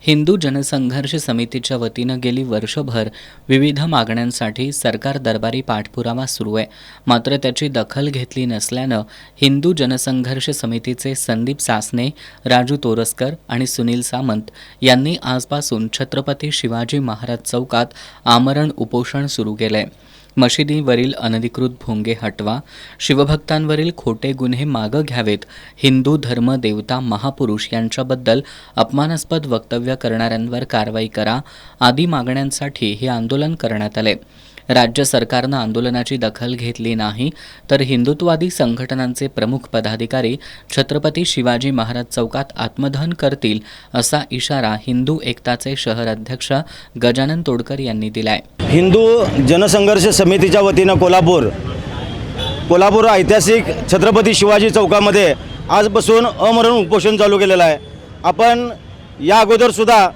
हिंदू जनसंघर्ष समितीच्या वतीनं गेली वर्षभर विविध मागण्यांसाठी सरकार दरबारी पाठपुरावा सुरू आहे. मात्र त्याची दखल घेतली नसल्यानं हिंदू जनसंघर्ष समितीचे संदीप सासने, राजू तोरसकर आणि सुनील सामंत यांनी आजपासून छत्रपती शिवाजी महाराज चौकात आमरण उपोषण सुरू केलंय. मशिदीवरील अनधिकृत भोंगे हटवा, शिवभक्तांवरील खोटे गुन्हे मागं घ्यावेत, हिंदू धर्म देवता महापुरुष यांच्याबद्दल अपमानास्पद वक्तव्य करणाऱ्यांवर कारवाई करा आदी मागण्यांसाठी हे आंदोलन करण्यात आले. राज्य सरकारनं आंदोलनाची दखल घेतली नाही तर हिंदुत्ववादी संघटनांचे प्रमुख पदाधिकारी छत्रपती शिवाजी महाराज चौकात आत्मदहन करतील असा इशारा हिंदू एकताचे शहर अध्यक्ष गजानन तोडकर यांनी दिलाय. हिंदू जनसंघर्ष समितीच्या वतीनं कोल्हापूर ऐतिहासिक छत्रपती शिवाजी चौकामध्ये आजपासून अमरण उपोषण चालू केलेलं आहे. आपण या अगोदरसुद्धा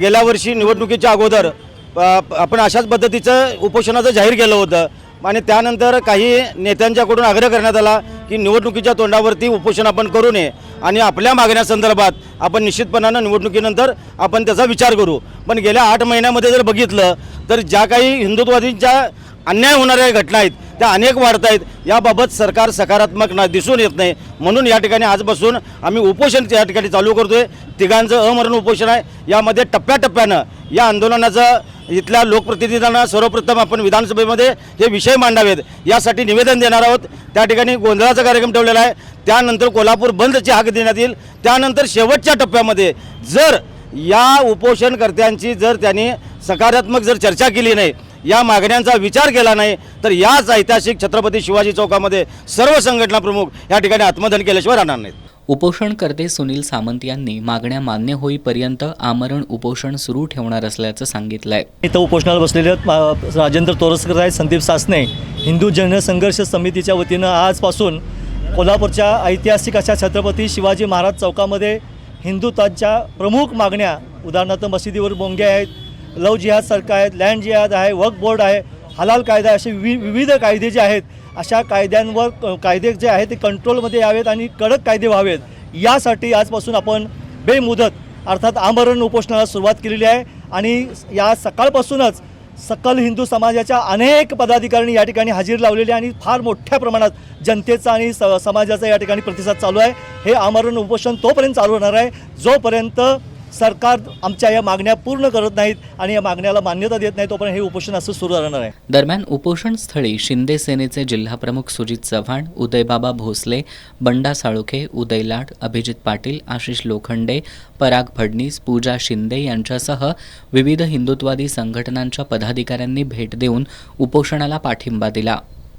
गेल्या वर्षी निवडणुकीच्या अगोदर आपण अशाच पद्धतीचं उपोषणाचं जाहीर केलं होतं आणि त्यानंतर काही नेत्यांच्याकडून आग्रह करण्यात आला की निवडणुकीच्या तोंडावरती उपोषण आपण करू नये आणि आपल्या मागण्यासंदर्भात आपण निश्चितपणानं निवडणुकीनंतर आपण त्याचा विचार करू. पण गेल्या 8 महिन्यामध्ये जर बघितलं तर ज्या काही हिंदुत्ववादींच्या अन्याय होणाऱ्या घटना आहेत त्या अनेक वाढत आहेत. याबाबत सरकार सकारात्मक दिसून येत नाही. म्हणून या ठिकाणी आजपासून आम्ही उपोषण या ठिकाणी चालू करतोय. तिघांचं अमरण उपोषण आहे. यामध्ये टप्प्याटप्प्यानं या आंदोलनाचं इथल्या लोकप्रतिनिधींना सर्वप्रथम आपण विधानसभेमध्ये हे विषय मांडावेत यासाठी निवेदन देणार आहोत. त्या ठिकाणी गोंधळाचा कार्यक्रम ठेवलेला आहे. त्यानंतर कोल्हापूर बंदची हाक देण्यात येईल. त्यानंतर शेवटच्या टप्प्यामध्ये जर या उपोषणकर्त्यांची जर त्यांनी सकारात्मक जर चर्चा केली नाही, या मागण्यांचा विचार केला नाही तर याच ऐतिहासिक छत्रपती शिवाजी चौकामध्ये सर्व संघटना प्रमुख या ठिकाणी आत्मदहन केल्याशिवाय राहणार नाहीत. उपोषणकर्ते सुनील सामंत यांनी मागण्या मान्य होईपर्यंत आमरण उपोषण सुरू ठेवणार असल्याचं सांगितलंय. इथं उपोषणाला बसलेले राजेंद्र तोरसकर आहेत, संदीप सासने. हिंदू जनसंघर्ष समितीच्या वतीनं आजपासून कोल्हापूरच्या ऐतिहासिक अशा छत्रपती शिवाजी महाराज चौकामध्ये हिंदुत्वाच्या प्रमुख मागण्या, उदाहरणार्थ मशिदीवर बोंगे आहेत, लव जिहाद सारखं आहेत, लँड जिहाद आहे, वक्फ बोर्ड आहे, हलाल कायदा, असे विविध कायदे जे आहेत अशा कायद्यांवर कायदे जे आहेत ते कंट्रोलमध्ये यावेत आणि कडक कायदे व्हावेत यासाठी आजपासून आपण बेमुदत अर्थात आमरण उपोषणाला सुरुवात केलेली आहे. आणि या सकाळपासूनच सकल हिंदू समाजाच्या अनेक पदाधिकाऱ्यांनी या ठिकाणी हजेरी लावलेली आणि फार मोठ्या प्रमाणात जनतेचा आणि समाजाचा या ठिकाणी प्रतिसाद चालू आहे. हे आमरण उपोषण तोपर्यंत चालू राहणार आहे जोपर्यंत सरकार आमच्या या मागण्या पूर्ण करत नाहीत आणि या मागण्याला मान्यता देत नाही तोपर्यंत हे उपोषण असं सुरू राहणार आहे. दरम्यान उपोषण स्थळी शिंदे सेनेचे जिल्हाप्रमुख सुजित चव्हाण, उदयबाबा भोसले, बंडा साळुखे, उदय लाड, अभिजित पाटील, आशिष लोखंडे, पराग फडणीस, पूजा शिंदे यांच्यासह विविध हिंदुत्ववादी संघटनांच्या पदाधिकाऱ्यांनी भेट देऊन उपोषणाला पाठिंबा दिला.